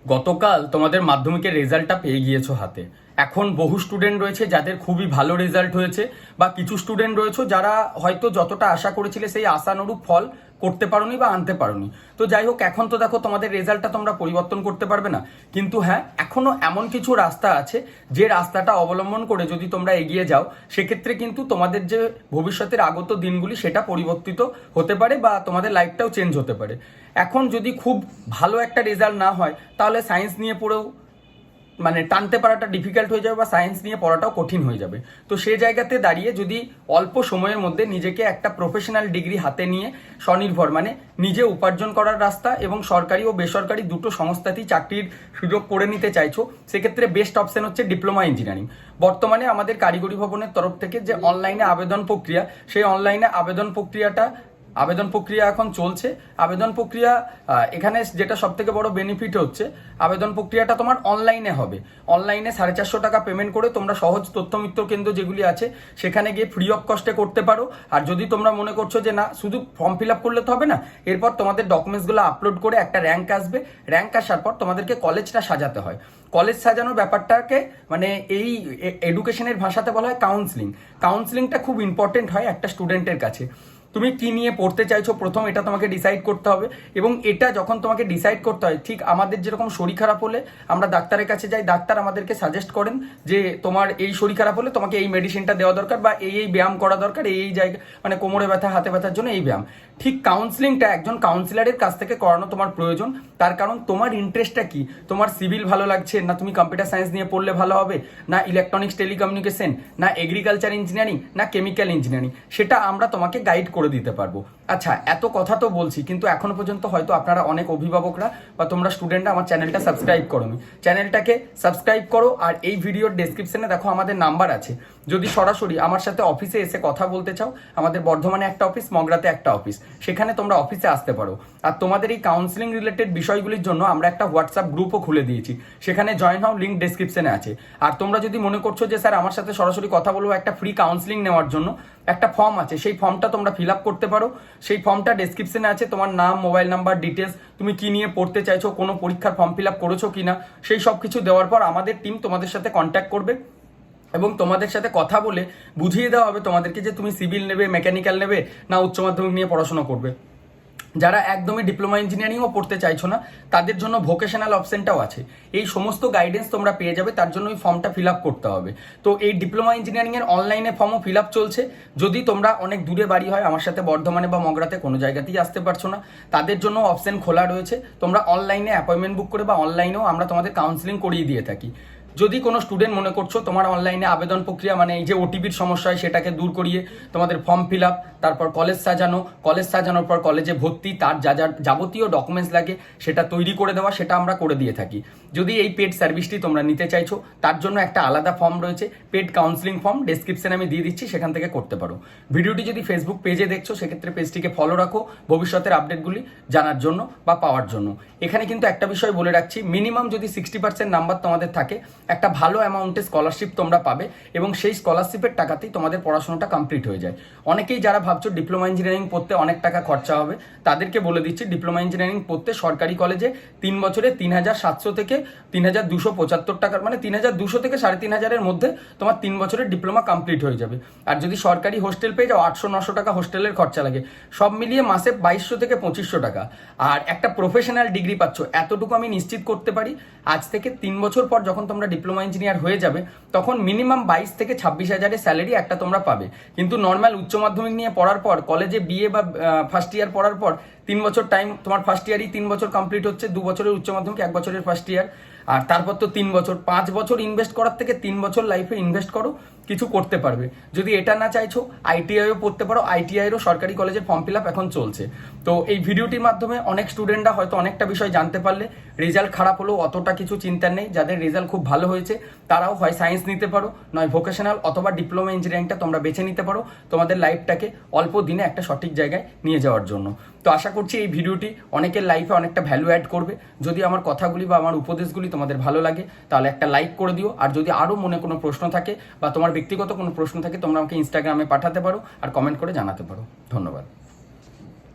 গতকাল তোমাদের মাধ্যমিকের রেজাল্টটা পেয়ে গিয়েছো হাতে। এখন বহু স্টুডেন্ট রয়েছে যাদের খুবই ভালো রেজাল্ট হয়েছে, বা কিছু স্টুডেন্ট রয়েছে যারা হয়তো যতটা আশা করেছিলে সেই আশানুরূপ ফল করতে পারোনি বা আনতে পারোনি। তো যাই হোক, এখন তো দেখো তোমাদের রেজাল্টটা তোমরা পরিবর্তন করতে পারবে না, কিন্তু হ্যাঁ, এখনো এমন কিছু রাস্তা আছে যে রাস্তাটা অবলম্বন করে যদি তোমরা এগিয়ে যাও, সেক্ষেত্রে কিন্তু তোমাদের যে ভবিষ্যতের আগত দিনগুলি সেটা পরিবর্তিত হতে পারে বা তোমাদের লাইফটাও চেঞ্জ হতে পারে। এখন যদি খুব ভালো একটা রেজাল্ট না হয়, তাহলে সায়েন্স নিয়ে পড়েও টানতে পারাটা ডিফিকাল্ট হয়ে যাবে বা সায়েন্স নিয়ে পড়াটাও কঠিন হয়ে যাবে। তো সেই জায়গাতে দাঁড়িয়ে যদি অল্প সময়ের মধ্যে নিজেকে একটা প্রফেশনাল ডিগ্রি হাতে নিয়ে স্বনির্ভর নিজে উপার্জন করার রাস্তা এবং সরকারি ও বেসরকারি দুটো সংস্থাতেই চাকরির সুযোগ করে নিতে চাইছো, সেক্ষেত্রে বেস্ট অপশন হচ্ছে ডিপ্লোমা ইঞ্জিনিয়ারিং। বর্তমানে আমাদের কারিগরি ভবনের তরফ থেকে যে অনলাইনে আবেদন প্রক্রিয়া, সেই অনলাইনে আবেদন প্রক্রিয়া এখন চলছে। আবেদন প্রক্রিয়া এখানে যেটা সব থেকে বড় বেনিফিট হচ্ছে, আবেদন প্রক্রিয়াটা তোমার অনলাইনে হবে। অনলাইনে 450 টাকা পেমেন্ট করে তোমরা সহজ তথ্য মিত্র কেন্দ্র যেগুলি আছে সেখানে গিয়ে ফ্রি অফ কস্টে করতে পারো। আর যদি তোমরা মনে করছো যে না, শুধু ফর্ম ফিল আপ করলে তো হবে না, এরপর তোমাদের ডকুমেন্টসগুলো আপলোড করে একটা র্যাঙ্ক আসবে। র্যাঙ্ক আসার পর তোমাদেরকে কলেজটা সাজাতে হয়। কলেজ সাজানোর ব্যাপারটাকে এই এডুকেশনের ভাষাতে বলা হয় কাউন্সিলিং। কাউন্সিলিংটা খুব ইম্পর্টেন্ট হয় একটা স্টুডেন্টের কাছে। তুমি কি নিয়ে পড়তে চাইছো প্রথম এটা তোমাকে ডিসাইড করতে হবে, এবং এটা যখন তোমাকে ডিসাইড করতে হয়, ঠিক আমাদের যেরকম শরীর খারাপ হলে আমরা ডাক্তারের কাছে যাই, ডাক্তার আমাদেরকে সাজেস্ট করেন যে তোমার এই শরীর খারাপ হলে তোমাকে এই মেডিসিনটা দেওয়া দরকার বা এই ব্যায়াম করা দরকার, এই জায়গা কোমরে ব্যথা হাতে ব্যথার জন্য এই ব্যায়াম। ঠিক কাউন্সিলিংটা একজন কাউন্সিলারের কাছ থেকে করানো তোমার প্রয়োজন। তার কারণ তোমার ইন্টারেস্টটা কি, তোমার সিভিল ভালো লাগছে না, তুমি কম্পিউটার সায়েন্স নিয়ে পড়লে ভালো হবে, না ইলেকট্রনিক্স টেলিকমিউনিকেশন, না এগ্রিকালচার ইঞ্জিনিয়ারিং, না কেমিক্যাল ইঞ্জিনিয়ারিং, সেটা আমরা তোমাকে গাইড করে দিতে পারবো। আচ্ছা, এত কথা তো বলছি, কিন্তু এখনো পর্যন্ত হয়তো আপনারা অনেক অভিভাবকরা বা তোমরা স্টুডেন্টরা আমার চ্যানেলটা সাবস্ক্রাইব করোনি। চ্যানেলটাকে সাবস্ক্রাইব করো, আর এই ভিডিওর ডেসক্রিপশনে দেখো আমাদের নাম্বার আছে। যদি সরাসরি আমার সাথে অফিসে এসে কথা বলতে চাও, আমাদের বর্ধমানে একটা অফিস, মগরাতে একটা অফিস, সেখানে তোমরা অফিসে আসতে পারো। আর তোমাদের এই কাউন্সিলিং রিলেটেড বিষয়গুলির জন্য আমরা একটা হোয়াটসঅ্যাপ গ্রুপও খুলে দিয়েছি, সেখানে জয়েন হও, লিঙ্ক ডেসক্রিপশনে আছে। আর তোমরা যদি মনে করছো যে স্যার আমার সাথে সরাসরি কথা বলবো একটা ফ্রি কাউন্সিলিং নেওয়ার জন্য, একটা ফর্ম আছে, সেই ফর্মটা তোমরা ফিল আপ করতে পারো। সেই ফর্মটা ডেসক্রিপশনে আছে। তোমার নাম, মোবাইল নাম্বার, ডিটেলস, তুমি কি নিয়ে পড়তে চাইছো, কোনো পরীক্ষার ফর্ম ফিল আপ করেছো কিনা, সেই সব কিছু দেওয়ার পর আমাদের টিম তোমাদের সাথে কন্ট্যাক্ট করবে এবং তোমাদের সাথে কথা বলে বুঝিয়ে দেওয়া হবে তোমাদেরকে যে তুমি সিভিল নেবে, মেকানিক্যাল নেবে, না উচ্চ মাধ্যমিক নিয়ে পড়াশোনা করবে। যারা একদমই ডিপ্লোমা ইঞ্জিনিয়ারিংও পড়তে চাইছো না, তাদের জন্য ভোকেশনাল অপশনটাও আছে। এই সমস্ত গাইডেন্স তোমরা পেয়ে যাবে, তার জন্য ওই ফর্মটা ফিল আপ করতে হবে। তো এই ডিপ্লোমা ইঞ্জিনিয়ারিংয়ের অনলাইনে ফর্মও ফিল আপ চলছে। যদি তোমরা অনেক দূরে বাড়ি হয়, আমার সাথে বর্ধমানে বা মগরাতে কোনো জায়গাতেই আসতে পারছো না, তাদের জন্য অপশন খোলা রয়েছে। তোমরা অনলাইনে অ্যাপয়েন্টমেন্ট বুক করে বা অনলাইনেও আমরা তোমাদের কাউন্সিলিং করিয়ে দিয়ে থাকি। যদি কোনো স্টুডেন্ট মনে করছো তোমার অনলাইনে আবেদন প্রক্রিয়া এই যে ওটিপির সমস্যা হয় সেটাকে দূর করিয়ে তোমাদের ফর্ম ফিল আপ, তারপর কলেজ সাজানোর পর কলেজে ভর্তি, তার যা যাবতীয় ডকুমেন্টস লাগে সেটা তৈরি করে দেওয়া, সেটা আমরা করে দিয়ে থাকি। যদি এই পেড সার্ভিসটি তোমরা নিতে চাইছো, তার জন্য একটা আলাদা ফর্ম রয়েছে, পেড কাউন্সিলিং ফর্ম, ডেসক্রিপশনে আমি দিয়ে দিচ্ছি, সেখান থেকে করতে পারো। ভিডিওটি যদি ফেসবুক পেজে দেখছো, সেক্ষেত্রে পেজটিকে ফলো রাখো ভবিষ্যতের আপডেটগুলি জানার জন্য বা পাওয়ার জন্য। এখানে কিন্তু একটা বিষয় বলে রাখছি, মিনিমাম যদি 60% নাম্বার তোমাদের থাকে, একটা ভালো অ্যামাউন্টে স্কলারশিপ তোমরা পাবে এবং সেই স্কলারশিপের টাকাতেই তোমাদের পড়াশোনাটা কমপ্লিট হয়ে যায়। অনেকেই যারা ভাবছো ডিপ্লোমা ইঞ্জিনিয়ারিং পড়তে অনেক টাকা খরচা হবে, তাদেরকে বলে দিচ্ছি ডিপ্লোমা ইঞ্জিনিয়ারিং পড়তে সরকারি কলেজে 3 বছরে 3700 থেকে 3275 টাকার 3200 থেকে 3500 মধ্যে তোমার 3 বছরের ডিপ্লোমা কমপ্লিট হয়ে যাবে। আর যদি সরকারি হোস্টেল পেয়ে যাও, 800-900 টাকা হোস্টেলের খরচা লাগে, সব মিলিয়ে মাসে 2200 থেকে 2500 টাকা। আর একটা প্রফেশনাল ডিগ্রি পাচ্ছ, এতটুকু আমি নিশ্চিত করতে পারি। আজ থেকে 3 বছর পর যখন তোমরা ডিপ্লোমা ইঞ্জিনিয়ার হয়ে যাবে, তখন মিনিমাম 22 থেকে 26,000 স্যালারি একটা তোমরা পাবে। কিন্তু নর্মাল উচ্চ মাধ্যমিক নিয়ে পড়ার পর, কলেজে বিএ বা ফার্স্ট ইয়ার পড়ার পর 3 বছর টাইম, তোমার ফার্স্ট ইয়ারই 3 বছর কমপ্লিট হচ্ছে, 2 বছরের উচ্চ মাধ্যমিক, 1 বছরের ফার্স্ট ইয়ার, আর তারপর তো 3 বছর, 5 বছর ইনভেস্ট করার থেকে 3 বছর লাইফে ইনভেস্ট করো, কিছু করতে পারবে। যদি এটা না চাইছো, আইটিআইও পড়তে পারো, আইটিআইয়েরও সরকারি কলেজের ফর্ম ফিল আপ এখন চলছে। তো এই ভিডিওটির মাধ্যমে অনেক স্টুডেন্টরা হয়তো অনেকটা বিষয় জানতে পারলে। রেজাল্ট খারাপ হলেও অতটা কিছু চিন্তার নেই, যাদের রেজাল্ট খুব ভালো হয়েছে তারাও হয় সায়েন্স নিতে পারো, নয় ভোকেশনাল অথবা ডিপ্লোমা ইঞ্জিনিয়ারিংটা তোমরা বেছে নিতে পারো তোমাদের লাইফটাকে অল্প দিনে একটা সঠিক জায়গায় নিয়ে যাওয়ার জন্য। তো আশা করছি এই ভিডিওটি অনেকের লাইফে অনেকটা ভ্যালু অ্যাড করবে। যদি আমার কথাগুলি বা আমার উপদেশগুলি তোমাদের ভালো লাগে, তাহলে একটা লাইক করে দিও। আর যদি আরও মনে কোনো প্রশ্ন থাকে বা তোমার ব্যক্তিগত কোনো প্রশ্ন থাকে, তোমরা আমাকে ইনস্টাগ্রামে পাঠাতে পারো আর কমেন্ট করে জানাতে পারো। ধন্যবাদ।